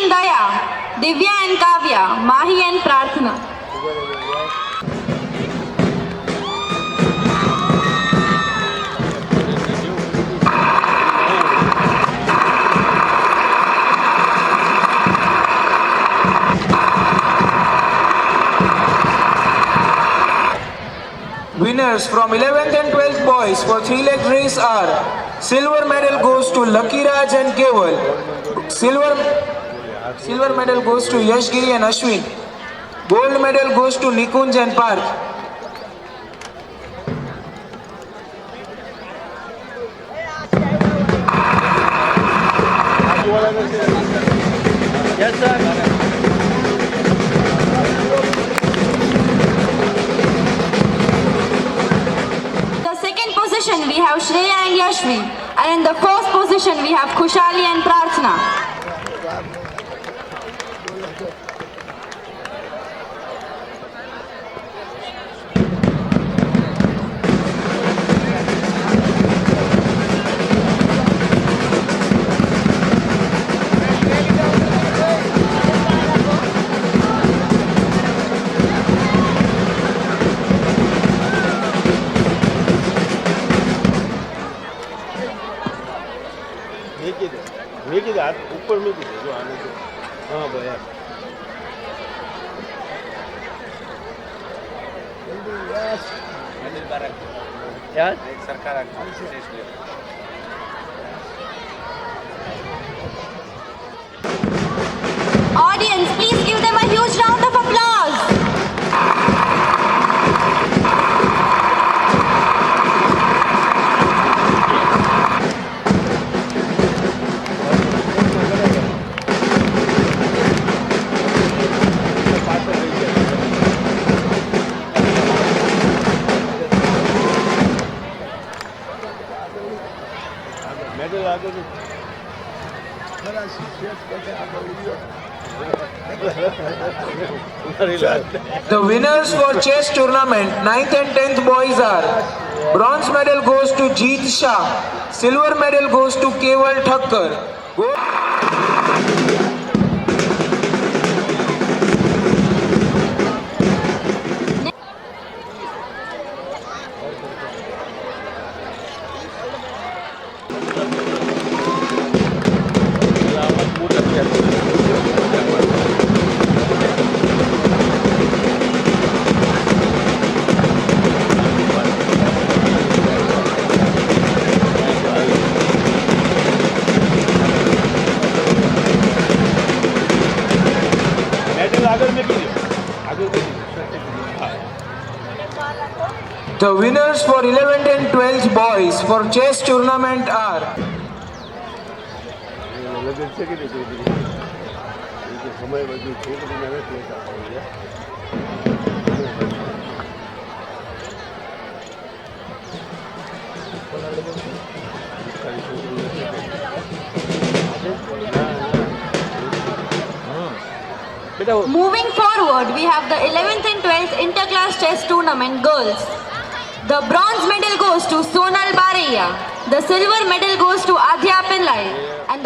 and Daya, Divya and Kavya, Mahi and Prarthana. Winners from 11th and 12th boys for 3-leg race are silver medal goes to Lucky Raj and Keval. Silver medal goes to Yashgiri and Ashwin. Gold medal goes to Nikunj and Parth. Yes, sir. We have Shreya and Yashvi, and in the first position we have Kushali and Prarthana. ऊपर में भी जो आने से हाँ भैया यार सरकार Audience, please give them a huge round of applause. The winners for chess tournament 9th and 10th boys are bronze medal goes to Jeet Shah, silver medal goes to Keval Thakkar. The winners for 11th and 12th boys for chess tournament are Moving forward, we have the 11th and 12th interclass chess tournament girls. The bronze medal goes to Sonal Bareya. The silver medal goes to Adhya Pillai. And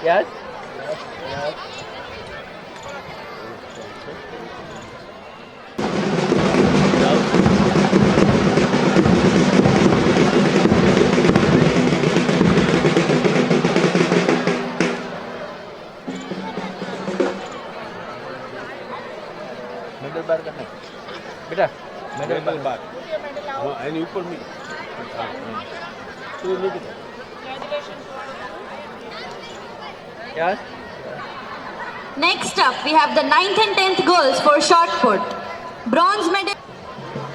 Yes? Medal बार करना बेटा medal बार हाँ any ऊपर में तो नहीं किया Yes. Next up, we have the 9th and 10th girls for shot put. Bronze medal.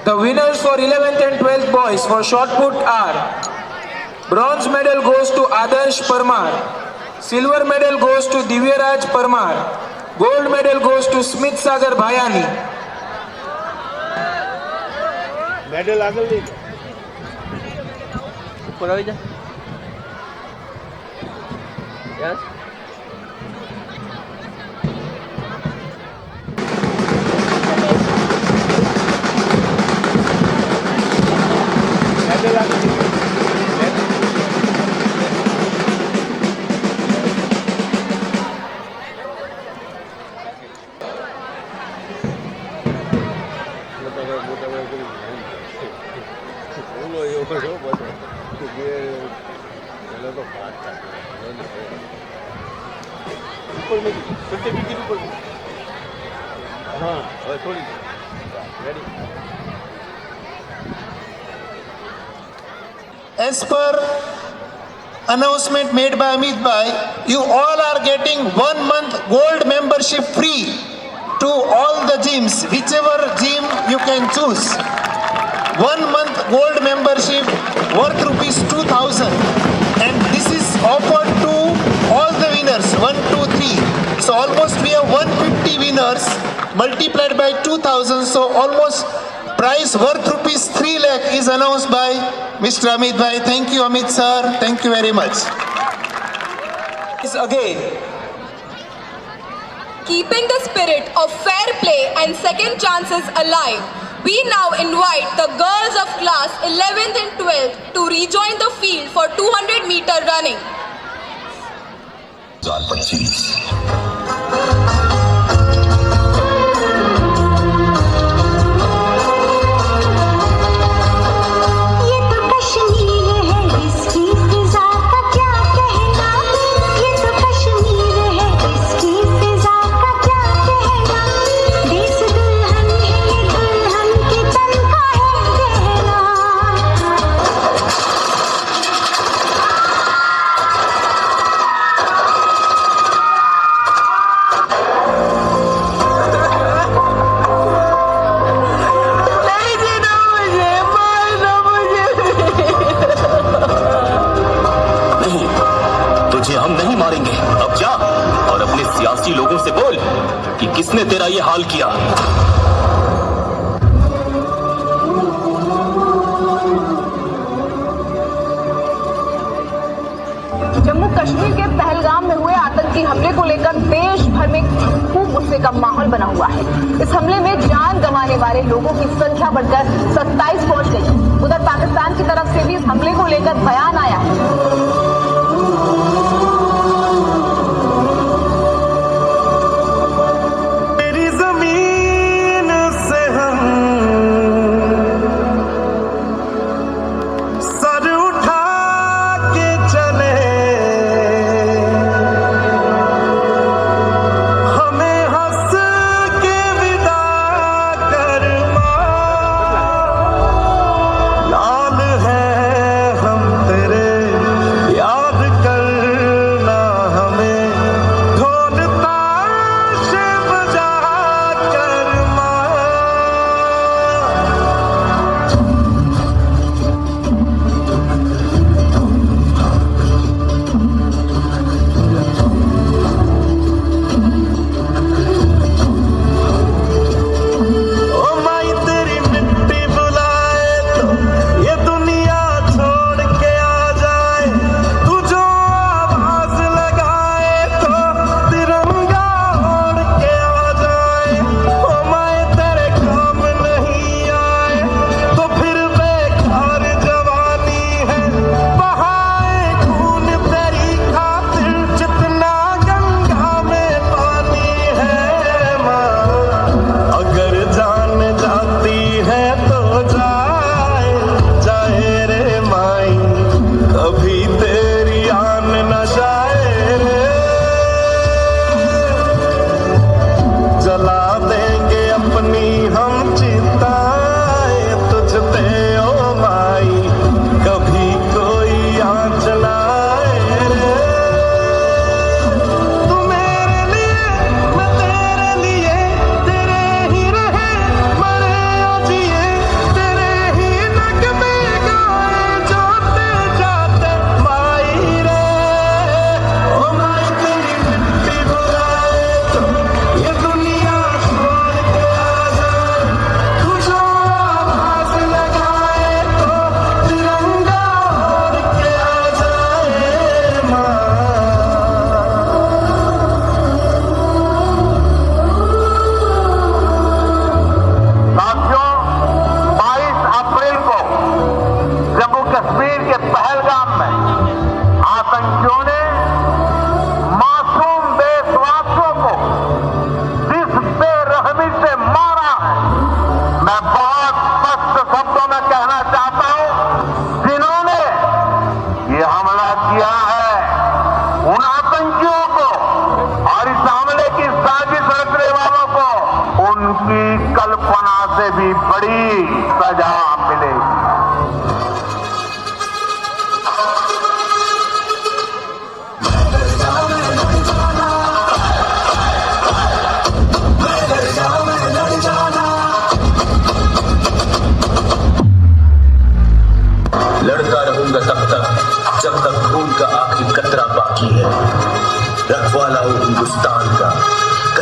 The winners for 11th and 12th boys for shot put are bronze medal goes to Adarsh Parmar. Silver medal goes to Divyaraj Parmar. Gold medal goes to Smith Sagar Bhayani. Medal आगे ले ऊपर आ जा yes medal आगे As per announcement made by Amit Bhai, you all are getting 1 month gold membership free to all the gyms, whichever gym you can choose. 1 month gold membership worth rupees 2,000, and this is offered to all the winners 1, 2, 3. So almost we have 150 winners multiplied by 2,000. So almost prize worth rupees 3 lakh is announced by Mr. Amit Bhai. Thank you, Amit sir. Thank you very much. Again, Keeping the spirit of fair play and second chances alive, we now invite the girls of class 11th and 12th to rejoin the field for 200-meter running. लोगों से बोल कि किसने तेरा ये हाल किया। जम्मू कश्मीर के पहलगाम में हुए आतंकी हमले को लेकर देश भर में खूब गुस्से का माहौल बना हुआ है। इस हमले में जान गंवाने वाले लोगों की संख्या बढ़कर 27 पहुंच गई। उधर पाकिस्तान की तरफ से भी इस हमले को लेकर बयान आया है।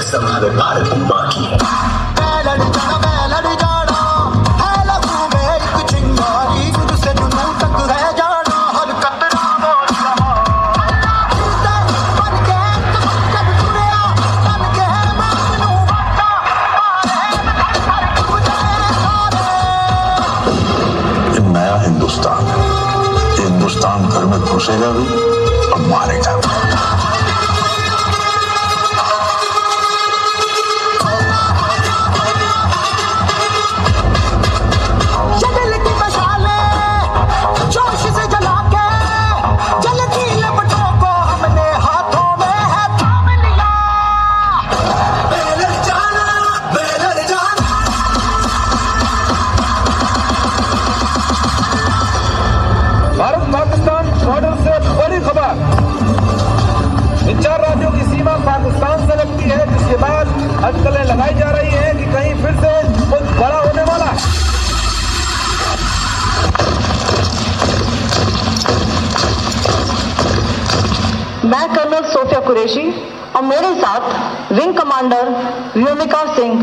संभाले भारत माँ की है। नया हिंदुस्तान घर में घुसेगा भी और मारेगा भी। भारत पाकिस्तान बॉर्डर से बड़ी खबर। इन 4 राज्यों की सीमा पाकिस्तान से लगती है, जिसके बाद अटकलें लगाई जा रही हैं कि कहीं फिर से कुछ बड़ा होने वाला है। मैं कर्नल सोफिया कुरैशी और मेरे साथ wing commander Vyomika Singh.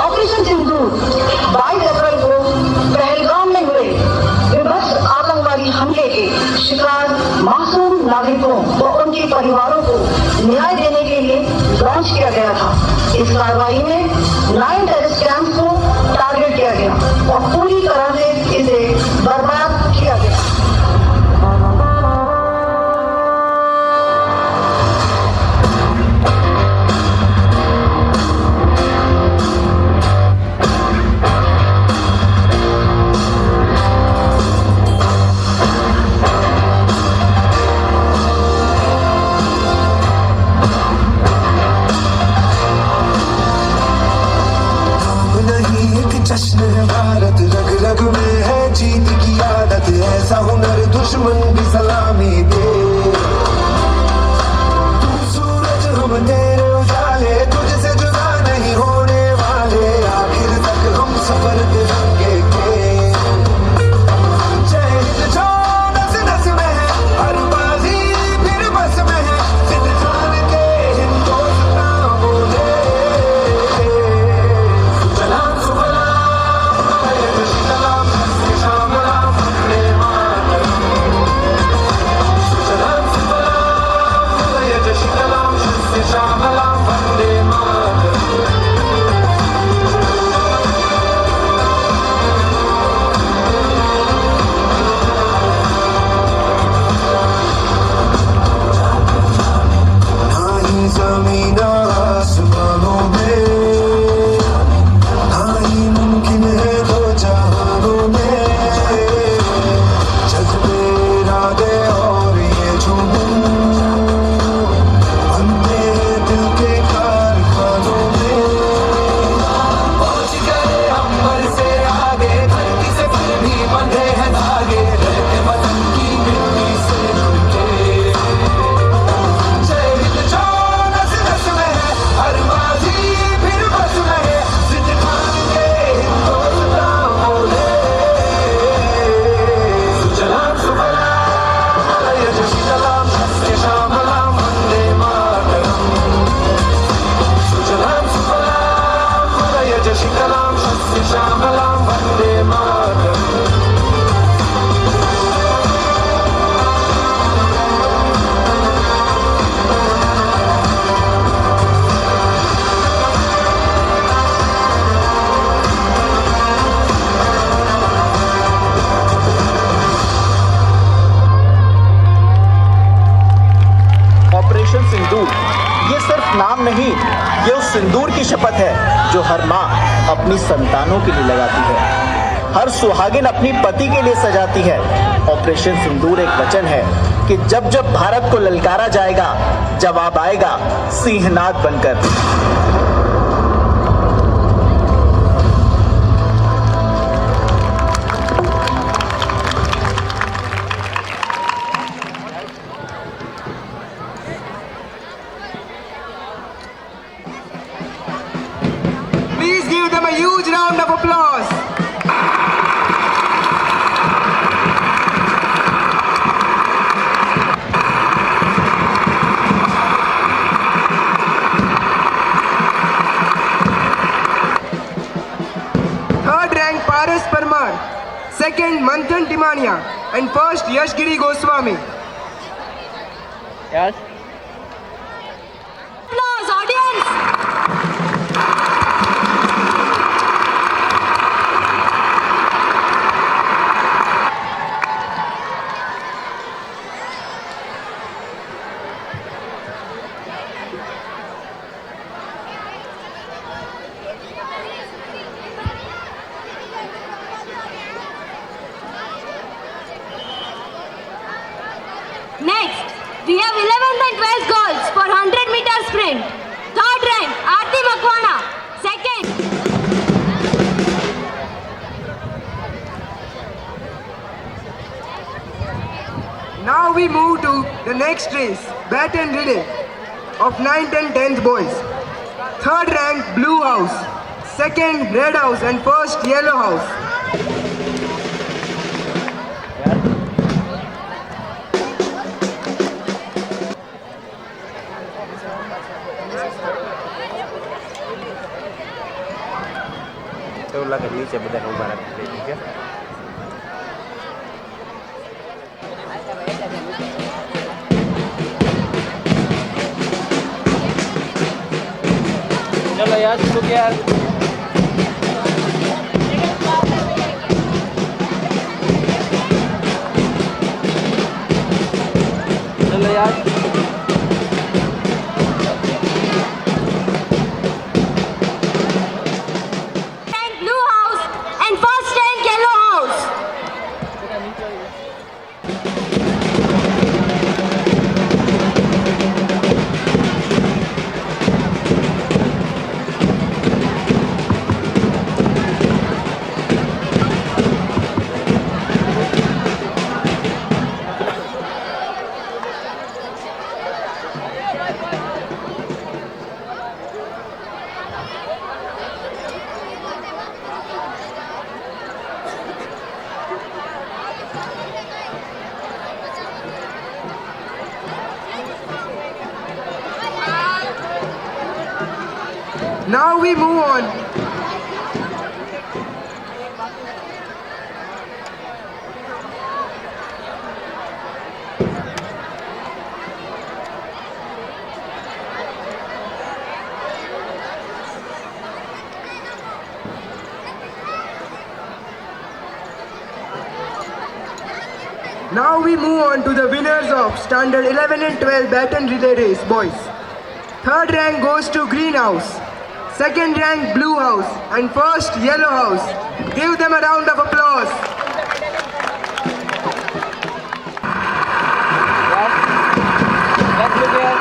Operation Sindoor 22 अप्रैल को पहलगाम में हुए विभत्स आतंकवादी हमले के शिकार मासूम नागरिकों व उनके परिवारों को न्याय देने के लिए लॉन्च किया गया था। इस कार्रवाई में 9 टेररिस्ट कैंप को टारगेट किया गया और पूरी तरह से इसे बर्बाद किया गया। जश्न है भारत, रग रग में है जीत की आदत, ऐसा हुनर दुश्मन भी सलामी दे। तू सूरज हम तेरे उजाले, तुझसे जुदा नहीं होने वाले, आखिर तक हम सफर तिरंगे के। जय हिंद जो नस नस में है, हर बाजी फिर बस में है, जिद जान के हिंदुस्तान बोले। सलाम नाम नहीं, ये उस सिंदूर की शपथ है जो हर माँ अपनी संतानों के लिए लगाती है, हर सुहागिन अपनी पति के लिए सजाती है। ऑपरेशन सिंदूर एक वचन है कि जब जब भारत को ललकारा जाएगा, जवाब आएगा सिंहनाद बनकर। Please give them a huge round of applause. Third rank Paras Parmar, second Manthan Timania, and first Yashgiri Goswami. Yes. Applause, audience. Next, we have 11th and 12th girls for 100-meter sprint. Third rank, Aarti Makwana. Second, Now we move to the next race, bat and relay of 9th and 10th boys. Third rank Blue House, second Red House, and first Yellow House. तो लगा नीचे बदल उभा रखते ठीक है। चलो यार शुरू किया यार। चलो यार। rank Blue House, and first rank Yellow House. Now we move on. Now we move on to the winners of Standard 11 and 12 bat and relay race, boys. Third rank goes to Green House, second rank Blue House, and first Yellow House. Give them a round of applause. Let's look here.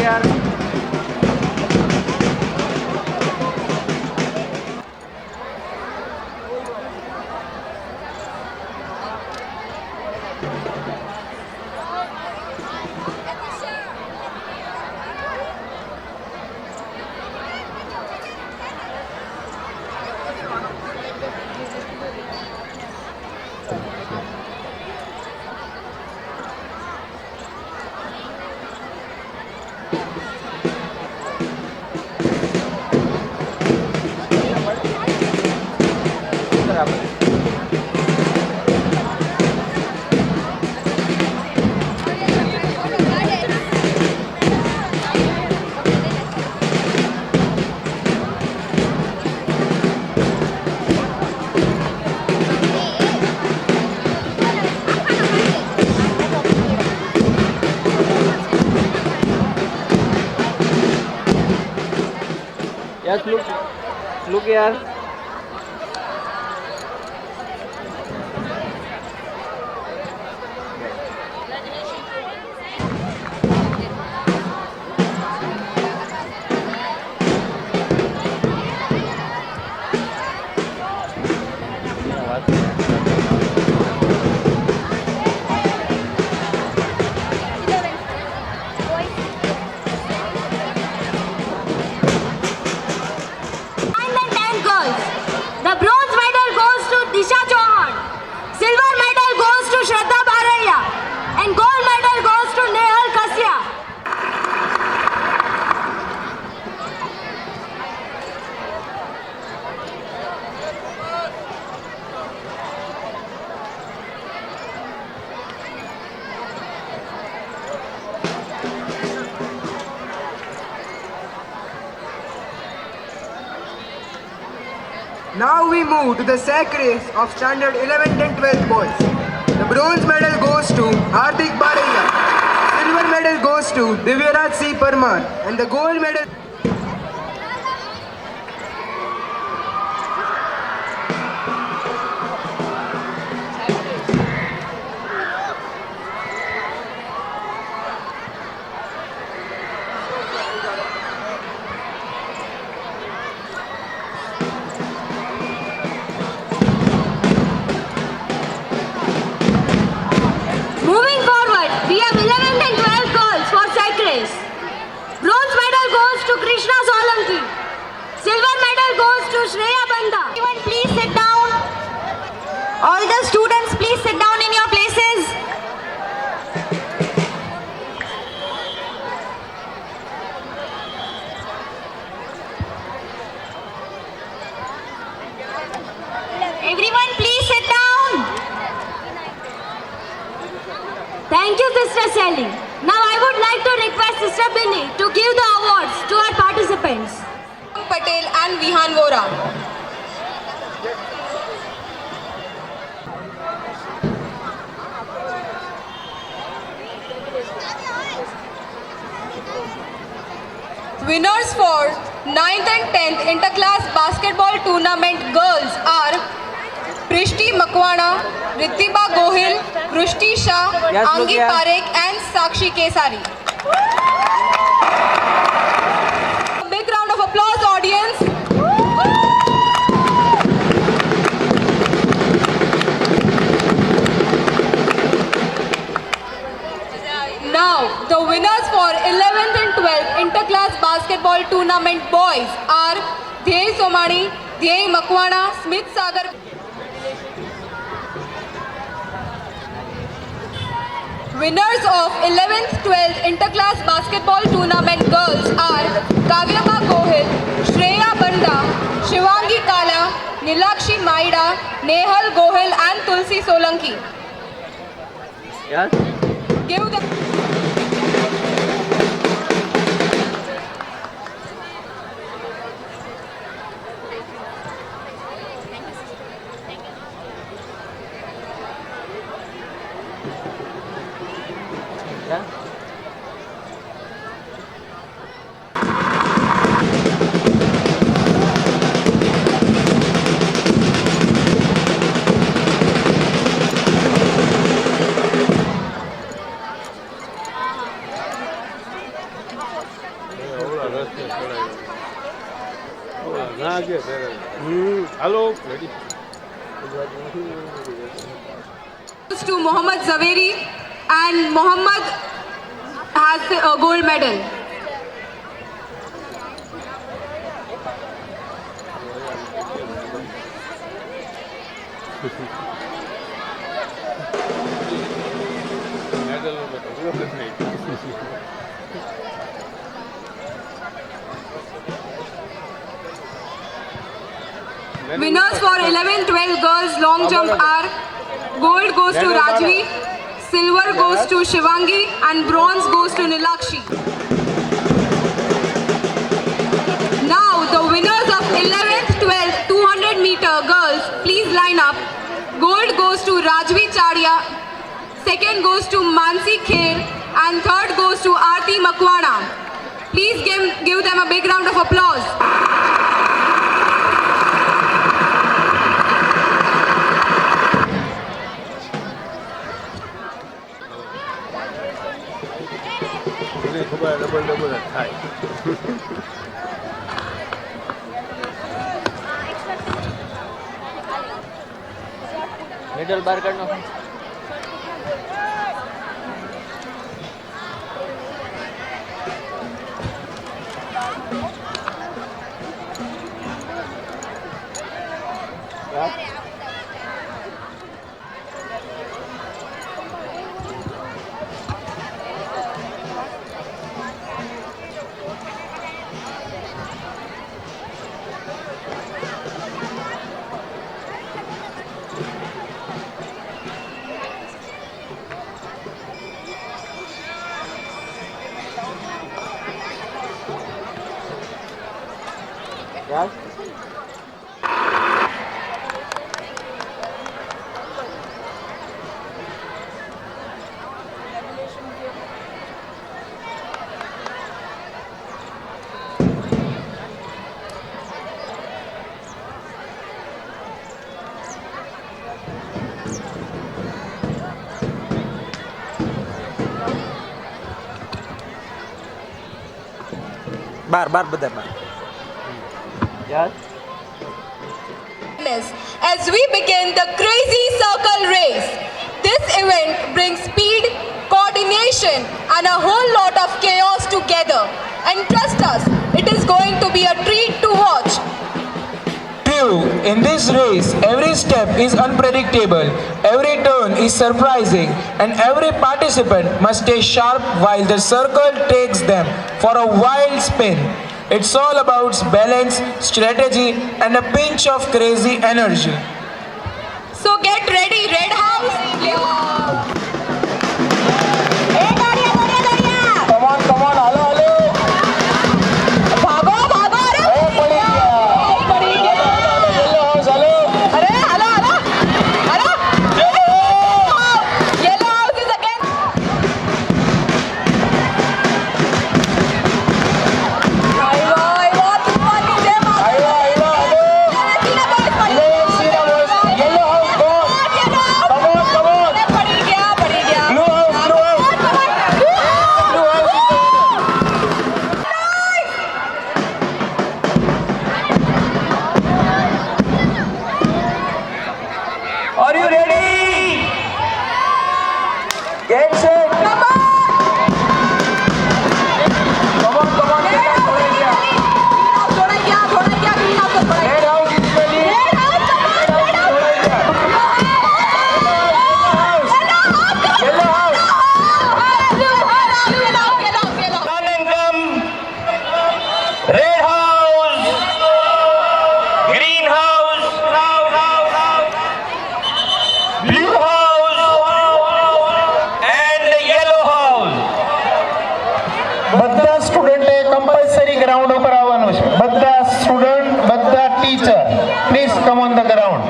यार। Yes, look यार। The bronze medal goes to Disha Chauhan, silver medal goes to Shraddha Baraya, and gold medal goes to Nehal Kasya. Now we move to the sack race of standard 11th and 12th boys. The bronze medal goes to Hardik Baraya, silver medal goes to Divyaraj C. Parmar, and the gold medal. Moving forward, we have 11th and 12th girls for sack race. Bronze medal goes to Krishna Solanki. Silver medal goes to Shreya Banda. Everyone please sit down. All the students please sit down in your places. Everyone please sit down. Thank you, Sister Sally. Now I would like to request Sister Binny to give the awards to our participants. Patel and Vihan Vora. Winners for 9th and 10th interclass basketball tournament girls are Prishti Makwana, Rithiba Gohil, Rushti Shah, Yes, Angi Lokia. Parekh and Sakshi Kesari. A big round of applause, audience. Now, the winners for 11th and 12th interclass basketball tournament boys are Dhyay Somani, Dhyay Makwana, Smith Sagar. Winners of 11th, 12th interclass basketball tournament girls are Kavyaba Gohil, Shreya Banda, Shivangi Kala, Nilakshi Maida, Nehal Gohil and Tulsi Solanki. Yes. Give the Yeah. आ गया hello ready To Mohammad Zaveri, and Mohammad has a gold medal. Medal Winners for 11-12 girls long jump are gold goes to Rajvi, silver goes to Shivangi, and bronze goes to Nilakshi. Now the winners of 11th, 12th 200 meter girls, please line up. Gold goes to Rajvi Chadia, second goes to Mansi Kher, and third goes to Aarti Makwana. Please give them a big round of applause. Double thigh middle बार करना बार बार बदल बार यार As we begin the crazy circle race, this event brings speed, coordination, and a whole lot of chaos together. And trust us, it is going to be a treat to watch. True, in this race, every step is unpredictable, every turn is surprising, and every participant must stay sharp while the circle takes them for a wild spin. It's all about balance, strategy, and a pinch of crazy energy. So get ready, Red House. Come on, hello, hello. भागो भागो अरे Yellow house, hello. अरे hello hello Yellow House is again. Aiwa तूफान नीचे मार Hello, hello, hello. Yellow house, gone. Come on. पड़ी गया Blue house, blue house. Blue house is Are you ready? Get set. Come on. थोड़ा क्या भी ना तो पड़ा Red house is ready. Red house is ready. Yellow house. Run and come. Red house. Green house. Blue house. And yellow house. બધા સ્ટુડન્ટે compulsory ground ઉપર આવવાનું છે. બધા સ્ટુડન્ટ, બધા teacher, please come on the ground.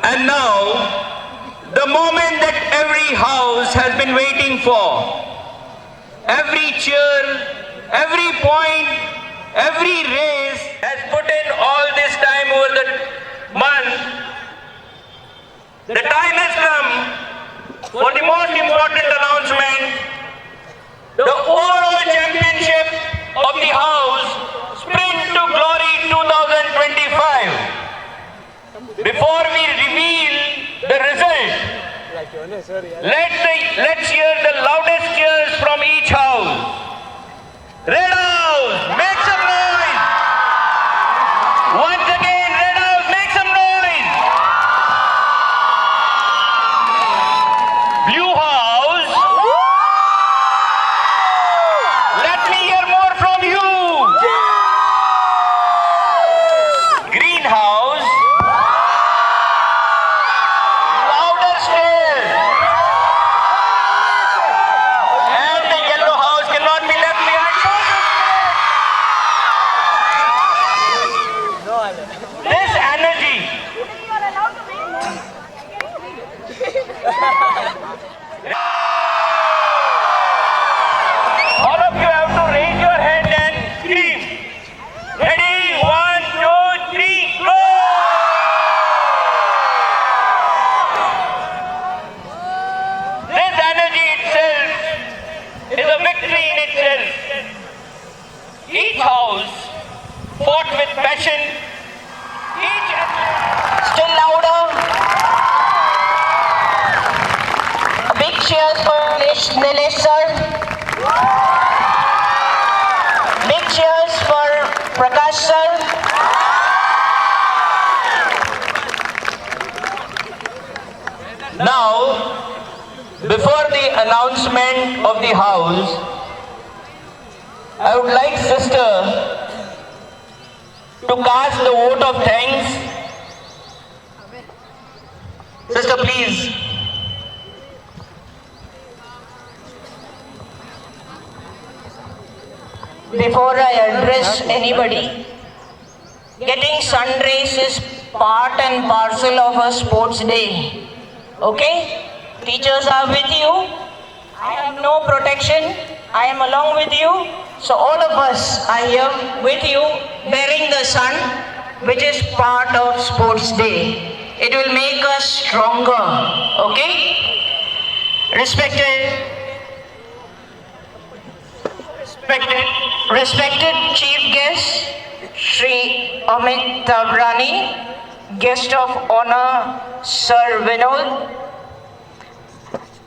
And now, the moment that every house has been waiting for. Every cheer, every point, every race has put in all this time over the month. The time has come for the most important announcement. The overall championship of the House Sprint to Glory 2025. Before we reveal the result, let's hear the loudest cheers from each house. Red House, make some noise! Once again, Red House, make some noise! Blue House, let me hear more from you! Green House, louder still! And the Yellow House cannot be left behind. This energy, all of you have to raise your hand and scream. Ready? 1, 2, 3, go! This energy itself is a victory in itself. Each house fought with passion. Each still louder. A big cheers for Nilesh sir. Big cheers for Prakash sir. Now, before the announcement of the house, I would like sister to cast the vote of thanks. Sister, please. Before I address anybody, getting sun rays is part and parcel of a sports day. Okay? Teachers are with you. I have no protection. I am along with you. So all of us are here with you, bearing the sun, which is part of sports day. It will make us stronger. Okay? Respected Chief Guest, Shri Amit Tavrani, Guest of Honor, Sir Vinod,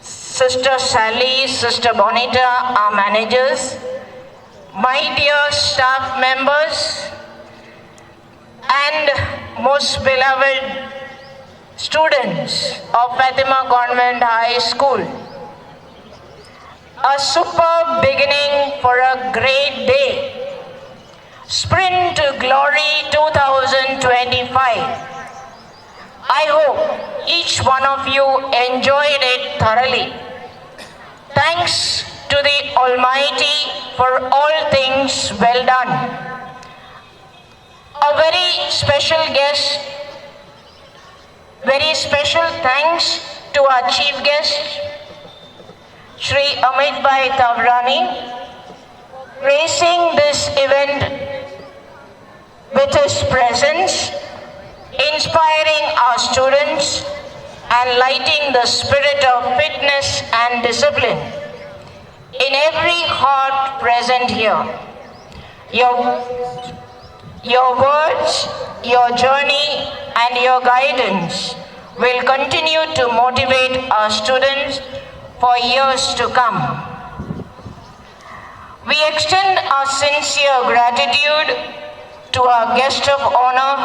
Sister Sally, Sister Bonita, our managers, my dear staff members, and most beloved students of Fatima Convent High School. A superb beginning for a great day. Sprint to Glory 2025. I hope each one of you enjoyed it thoroughly. Thanks to the Almighty for all things well done. A very special guest, very special thanks to our chief guest, Shri Amit Bhai Tavrani, gracing this event with his presence, inspiring our students and lighting the spirit of fitness and discipline in every heart present here. Your words, your journey and your guidance will continue to motivate our students for years to come. We extend our sincere gratitude to our guest of honor,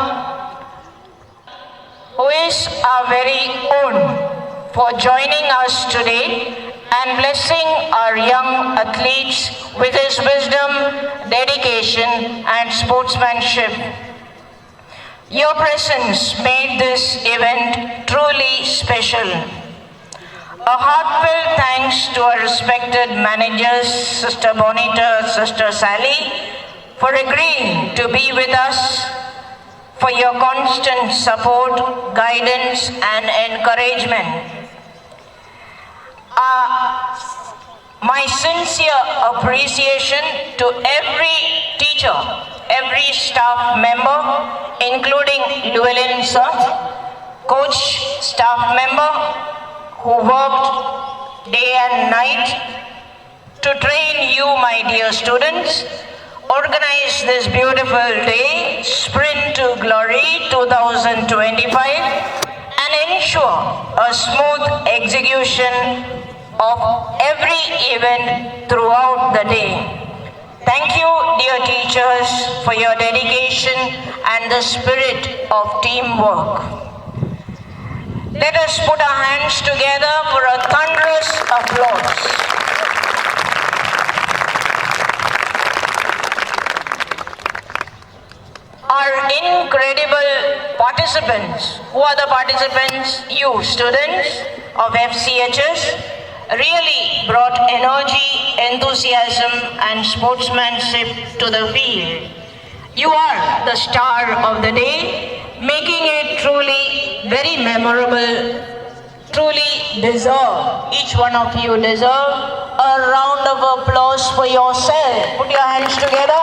who is our very own, for joining us today and blessing our young athletes with his wisdom, dedication, and sportsmanship. Your presence made this event truly special. A heartfelt thanks to our respected managers, Sister Bonita, Sister Sally, for agreeing to be with us, for your constant support, guidance, and encouragement. My sincere appreciation to every teacher, every staff member, including Llewellyn sir, coach, staff member, who worked day and night to train you, my dear students. organize this beautiful day, Sprint to Glory 2025, and ensure a smooth execution of every event throughout the day. Thank you, dear teachers, for your dedication and the spirit of teamwork. Let us put our hands together for a thunderous applause. Our incredible participants, who are the participants? You, students of FCHS, really brought energy, enthusiasm and sportsmanship to the field. You are the star of the day, making it truly very memorable. Truly deserve, each one of you deserve a round of applause for yourself. Put your hands together.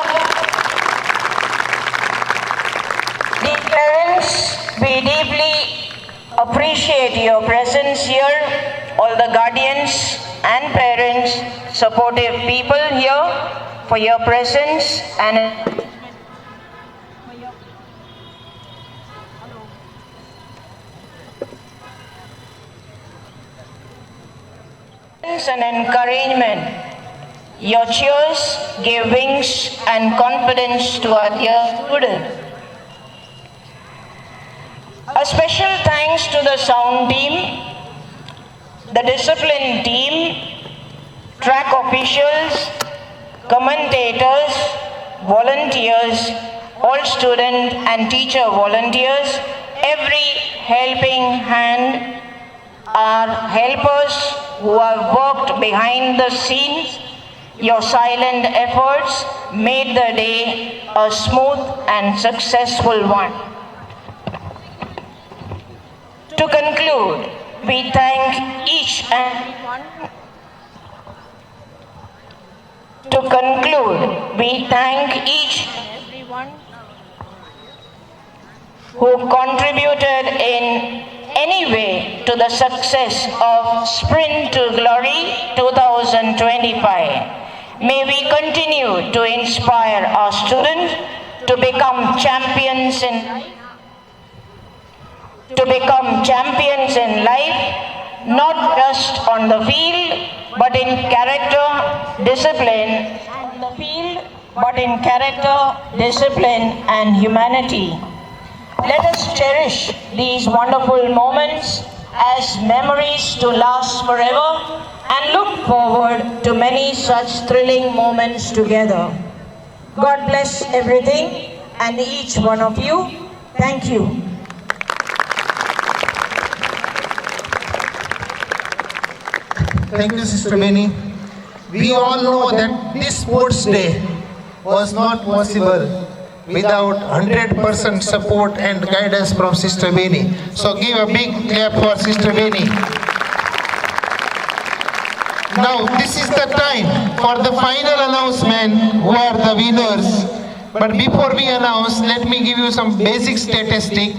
Dear parents, we deeply appreciate your presence here. All the guardians and parents, supportive people here for your presence and encouragement. Your cheers give wings and confidence to our dear students. A special thanks to the sound team, the discipline team, track officials, commentators, volunteers, all student and teacher volunteers, every helping hand, our helpers who have worked behind the scenes. Your silent efforts made the day a smooth and successful one. To conclude, we thank each and everyone who contributed in any way to the success of Sprint to Glory 2025. May we continue to inspire our students to become champions in life, not just on the field, but in character, discipline, and humanity. Let us cherish these wonderful moments as memories to last forever and look forward to many such thrilling moments together. God bless everything and each one of you. Thank you. Thank you, Sister Beni. We all know that this sports day was not possible without 100% support and guidance from Sister Beni. So give a big clap for Sister Beni. Now this is the time for the final announcement who are the winners. But before we announce, let me give you some basic statistic.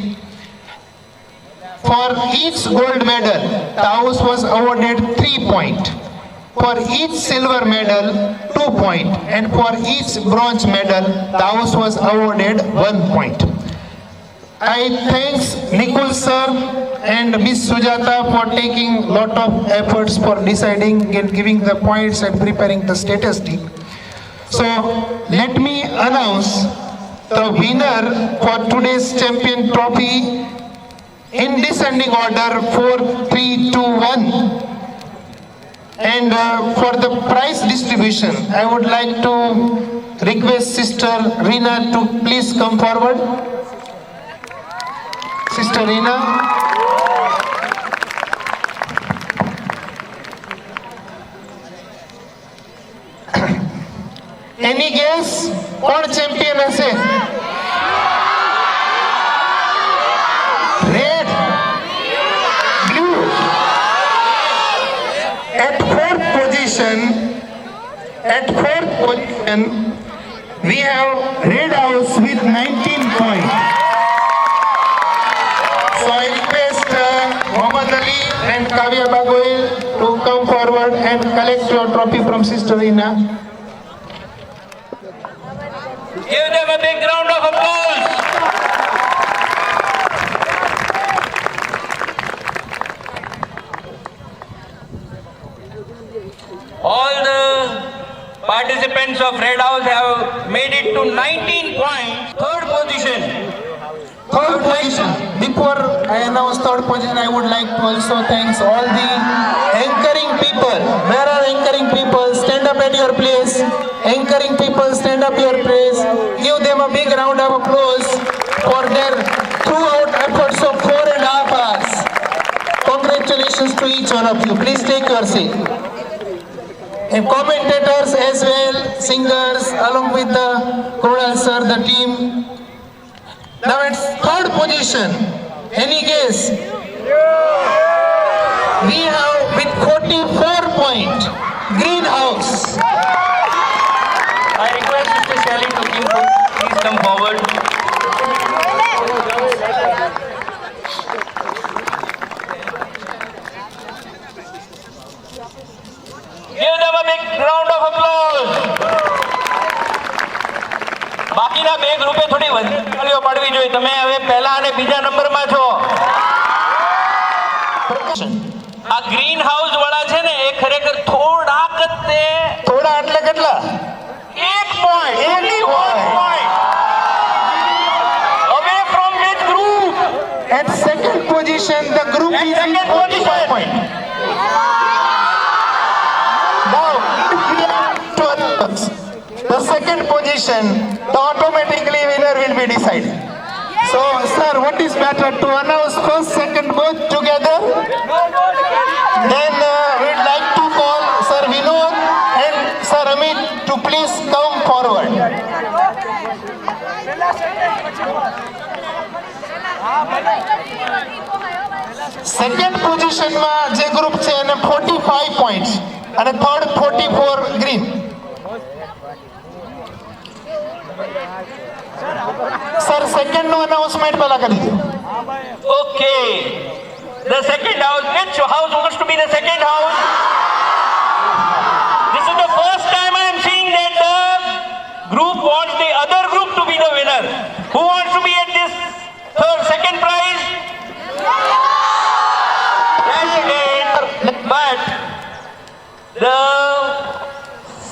For each gold medal, the house was awarded 3 points. For each silver medal, 2 points. And for each bronze medal, the house was awarded 1 point. I thanks Nikul sir and Miss Sujata for taking lot of efforts for deciding and giving the points and preparing the statistic. So let me announce the winner for today's champion trophy in descending order 4, 3, 2, 1. And for the prize distribution, I would like to request Sister Reena to please come forward. Sister Reena. Any guess? Or champion hase? Red? Blue? At fourth position, we have Red House with 19 points. So I request Muhammad Ali and Kavya Bagoil to come forward and collect your trophy from Sister Reena. Give them a big round of applause. All the participants of Red House have made it to 19 points. Third position. Third position. Before I announce third position, I would like to also thank all the anchoring people. Where are anchoring people? Stand up at your place. Anchoring people, stand up your place. Give them a big round of applause for their throughout efforts of 4.5 hours. Congratulations to each one of you. Please take your seat. And commentators as well, singers, along with the choral sir, the team. Now it's third position. Any guess? We have with 44 points, Greenhouse. I request Mr. Shelley to please come forward. Give them a big round of applause. બાકીના બે ગ્રુપે થોડી વધારે તાળીઓ પાડવી જોઈએ. તમે હવે પહેલા અને બીજા નંબરમાં છો. આ ગ્રીન હાઉસ વાળા છે ને એ ખરેખર થોડાક જ તે થોડા એટલે કેટલા? 1 point, only 1 point. Away from which group? At second position, the group At is in second 45 position. points. Now, if we are to announce the second position, the automatically winner will be decided. So, sir, what is better to announce first, second, both together? Then we'd like to call Sir Vinod and Sir Amit to please come forward. Second position માં જે group છે એને 45 points અને third 44 green. Sir second નું announcement પહેલા કરી દો. Okay. The second house. Which house wants to be the second house? This is the first time I am seeing that the group wants the other group to be the winner. Who wants to be at this second prize? That's great. But the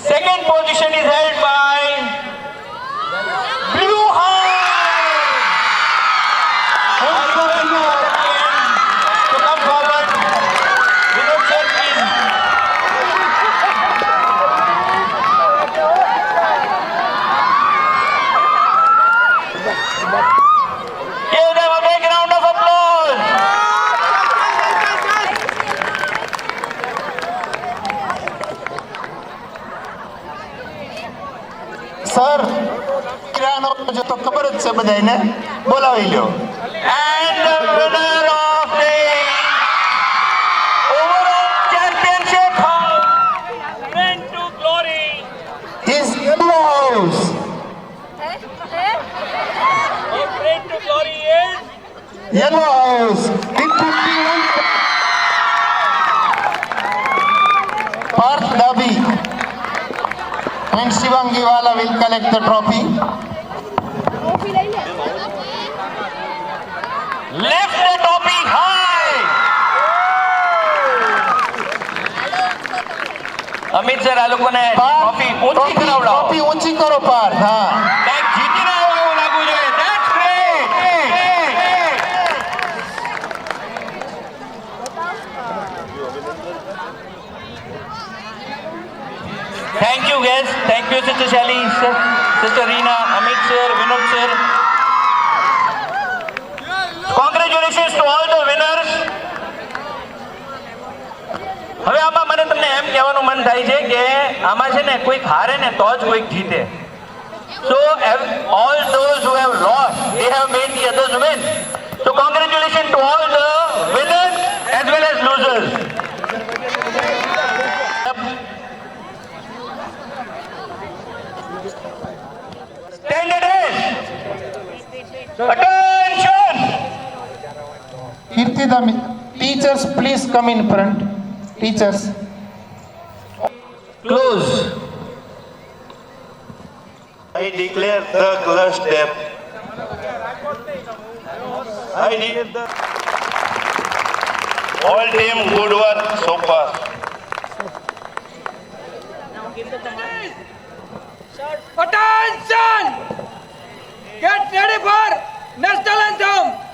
second position is held by Blue House. To come forward. Vinod sir, please. Give them a big round of applause. Sir કિરાનો જો તો ખબર જ છે બધાને બોલાવી લ્યો. And the winner of the overall championship went to glory. Is Yellow House. Went to glory is Yellow House with 51. Parth Dabi and Shivangi Wala will collect the trophy. lift the topic high. Amit sir આ લોકોને trophy ઊંચી કરાવડાવો. Trophy ઊંચી કરો પાર્થ. હા. કંઈક જીતીને આવ્યો એવું લાગવું જોઈએ. That's great. Thank you guys. Thank you Sister Shali, Sister Reena, Amit sir, Vinod sir. Congratulations to all the winners. હવે આમાં મને તમને એમ કહેવાનું મન થાય છે કે આમાં છે ને કોઈક હારે ને તો જ કોઈક જીતે. So all those who have lost, they have made the others win. So congratulations to all the winners as well as losers. Standard is attention. Kirtidami, teachers please come in front. Teachers. Close. I declare the color step. I declare the all team good work so far. Attention! Get ready for national anthem.